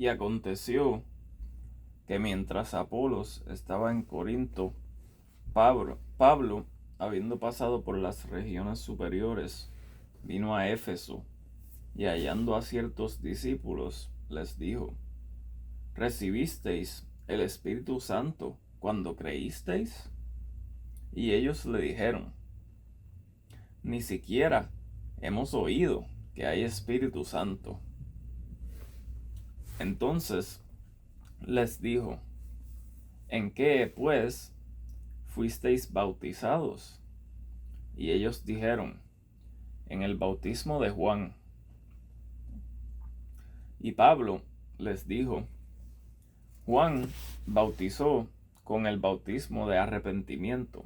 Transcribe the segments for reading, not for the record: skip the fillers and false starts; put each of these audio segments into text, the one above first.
Y aconteció que mientras Apolos estaba en Corinto, Pablo, habiendo pasado por las regiones superiores, vino a Éfeso, y hallando a ciertos discípulos, les dijo: ¿Recibisteis el Espíritu Santo cuando creísteis? Y ellos le dijeron: Ni siquiera hemos oído que hay Espíritu Santo. Entonces les dijo: ¿En qué, pues, fuisteis bautizados? Y ellos dijeron: En el bautismo de Juan. Y Pablo les dijo: Juan bautizó con el bautismo de arrepentimiento,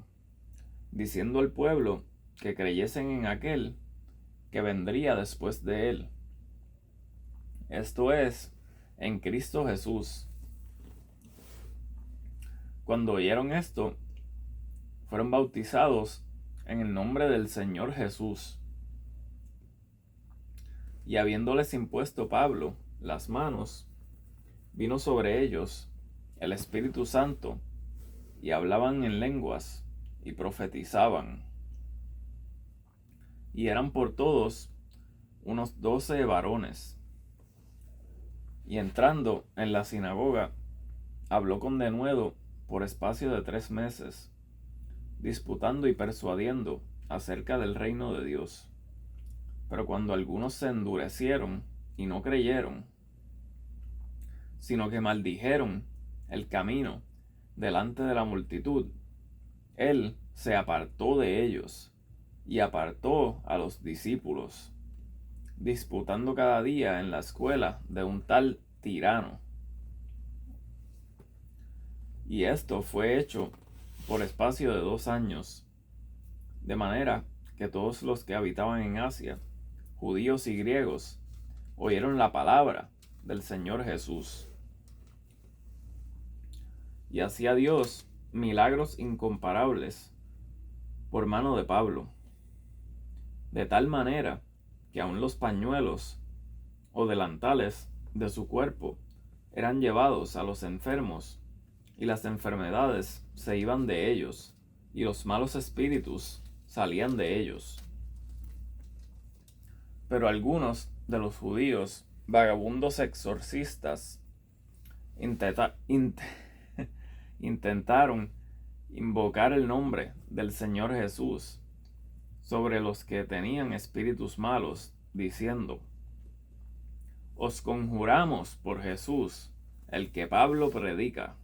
diciendo al pueblo que creyesen en aquel que vendría después de él, esto es, en Cristo Jesús. Cuando oyeron esto, fueron bautizados en el nombre del Señor Jesús. Y habiéndoles impuesto Pablo las manos, vino sobre ellos el Espíritu Santo, y hablaban en lenguas y profetizaban. Y eran por todos unos 12 varones. Y entrando en la sinagoga, habló con denuedo por espacio de 3 meses, disputando y persuadiendo acerca del reino de Dios. Pero cuando algunos se endurecieron y no creyeron, sino que maldijeron el camino delante de la multitud, él se apartó de ellos y apartó a los discípulos, disputando cada día en la escuela de un tal Tirano. Y esto fue hecho por espacio de 2 años, de manera que todos los que habitaban en Asia, judíos y griegos, oyeron la palabra del Señor Jesús. Y hacía Dios milagros incomparables por mano de Pablo, de tal manera que aun los pañuelos o delantales de su cuerpo eran llevados a los enfermos, y las enfermedades se iban de ellos, y los malos espíritus salían de ellos. Pero algunos de los judíos, vagabundos exorcistas, intentaron invocar el nombre del Señor Jesús sobre los que tenían espíritus malos, diciendo: Os conjuramos por Jesús, el que Pablo predica.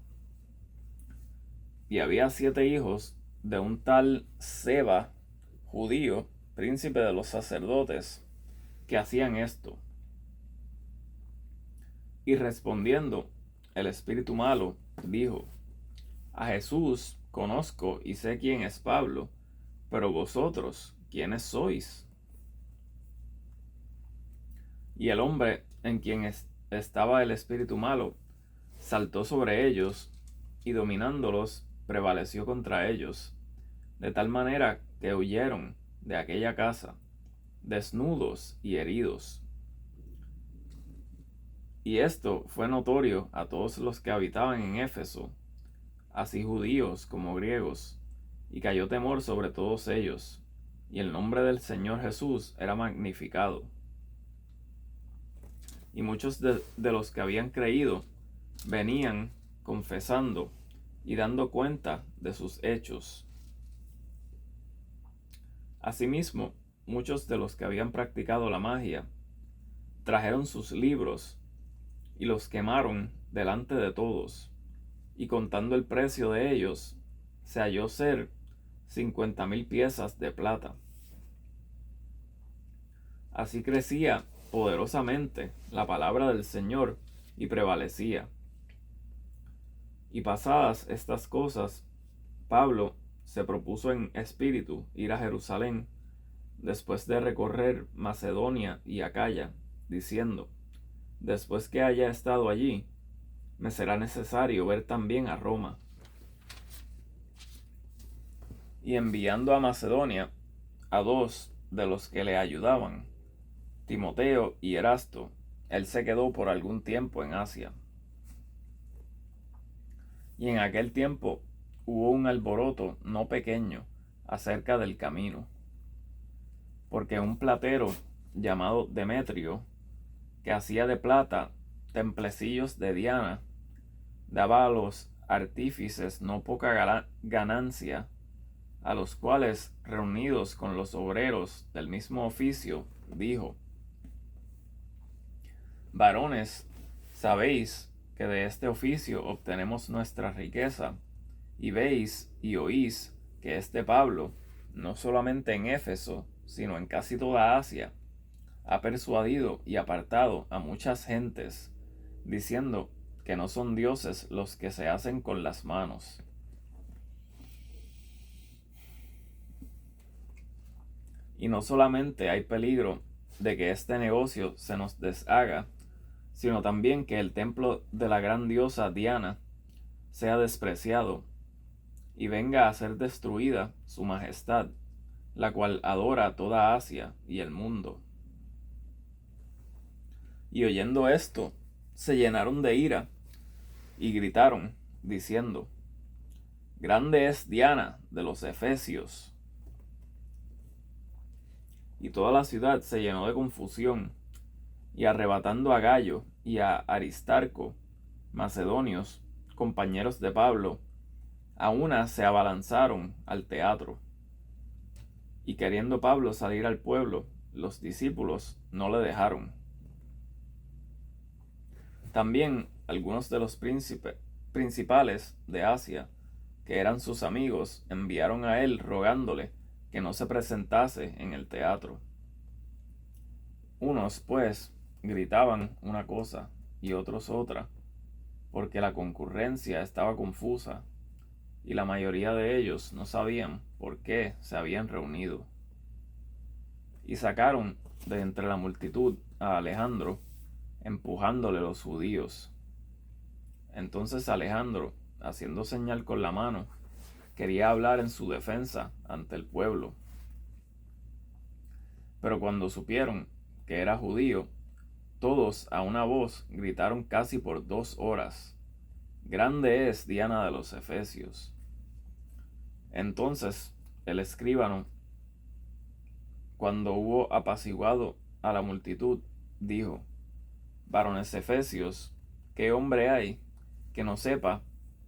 Y había 7 hijos de un tal Seba, judío, príncipe de los sacerdotes, que hacían esto. Y respondiendo, el espíritu malo dijo: A Jesús conozco y sé quién es Pablo, pero vosotros, ¿quiénes sois? Y el hombre en quien estaba el espíritu malo saltó sobre ellos, y dominándolos prevaleció contra ellos, de tal manera que huyeron de aquella casa, desnudos y heridos. Y esto fue notorio a todos los que habitaban en Éfeso, así judíos como griegos, y cayó temor sobre todos ellos, y el nombre del Señor Jesús era magnificado. Y muchos de los que habían creído venían confesando y dando cuenta de sus hechos. Asimismo, muchos de los que habían practicado la magia trajeron sus libros y los quemaron delante de todos, y contando el precio de ellos, se halló ser 50,000 piezas de plata. Así crecía poderosamente la palabra del Señor y prevalecía. Y pasadas estas cosas, Pablo se propuso en espíritu ir a Jerusalén, después de recorrer Macedonia y Acaya, diciendo: Después que haya estado allí, me será necesario ver también a Roma. Y enviando a Macedonia a 2 de los que le ayudaban, Timoteo y Erasto, él se quedó por algún tiempo en Asia. Y en aquel tiempo hubo un alboroto no pequeño acerca del camino, porque un platero llamado Demetrio, que hacía de plata templecillos de Diana, daba a los artífices no poca ganancia, a los cuales, reunidos con los obreros del mismo oficio, dijo: varones, sabéis que de este oficio obtenemos nuestra riqueza, y veis y oís que este Pablo, no solamente en Éfeso, sino en casi toda Asia, ha persuadido y apartado a muchas gentes, diciendo que no son dioses los que se hacen con las manos. Y no solamente hay peligro de que este negocio se nos deshaga, sino también que el templo de la gran diosa Diana sea despreciado y venga a ser destruida su majestad, la cual adora toda Asia y el mundo. Y oyendo esto, se llenaron de ira y gritaron, diciendo: grande es Diana de los Efesios. Y toda la ciudad se llenó de confusión, y arrebatando a Gayo y a Aristarco, macedonios, compañeros de Pablo, a una se abalanzaron al teatro. Y queriendo Pablo salir al pueblo, los discípulos no le dejaron. También algunos de los principales de Asia, que eran sus amigos, enviaron a él rogándole que no se presentase en el teatro. Unos, pues, gritaban una cosa y otros otra, porque la concurrencia estaba confusa, y la mayoría de ellos no sabían por qué se habían reunido. Y sacaron de entre la multitud a Alejandro, empujándole los judíos. Entonces Alejandro, haciendo señal con la mano, quería hablar en su defensa ante el pueblo. Pero cuando supieron que era judío, todos a una voz gritaron casi por 2 horas: grande es Diana de los Efesios. Entonces el escribano, cuando hubo apaciguado a la multitud, dijo: varones efesios, ¿qué hombre hay que no sepa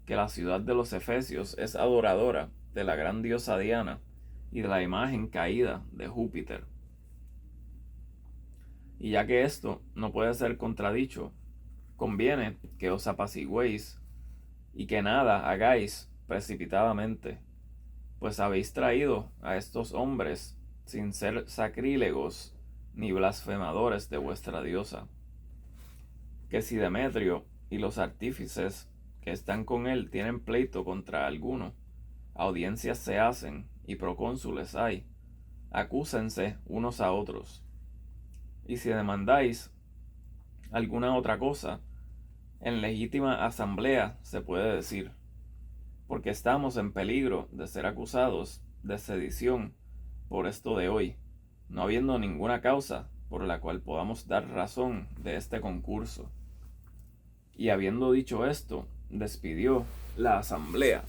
que la ciudad de los Efesios es adoradora de la gran diosa Diana y de la imagen caída de Júpiter? Y ya que esto no puede ser contradicho, conviene que os apacigüéis y que nada hagáis precipitadamente, pues habéis traído a estos hombres sin ser sacrílegos ni blasfemadores de vuestra diosa. Que si Demetrio y los artífices que están con él tienen pleito contra alguno, audiencias se hacen y procónsules hay, acúsense unos a otros. Y si demandáis alguna otra cosa, en legítima asamblea se puede decir, porque estamos en peligro de ser acusados de sedición por esto de hoy, no habiendo ninguna causa por la cual podamos dar razón de este concurso. Y habiendo dicho esto, despidió la asamblea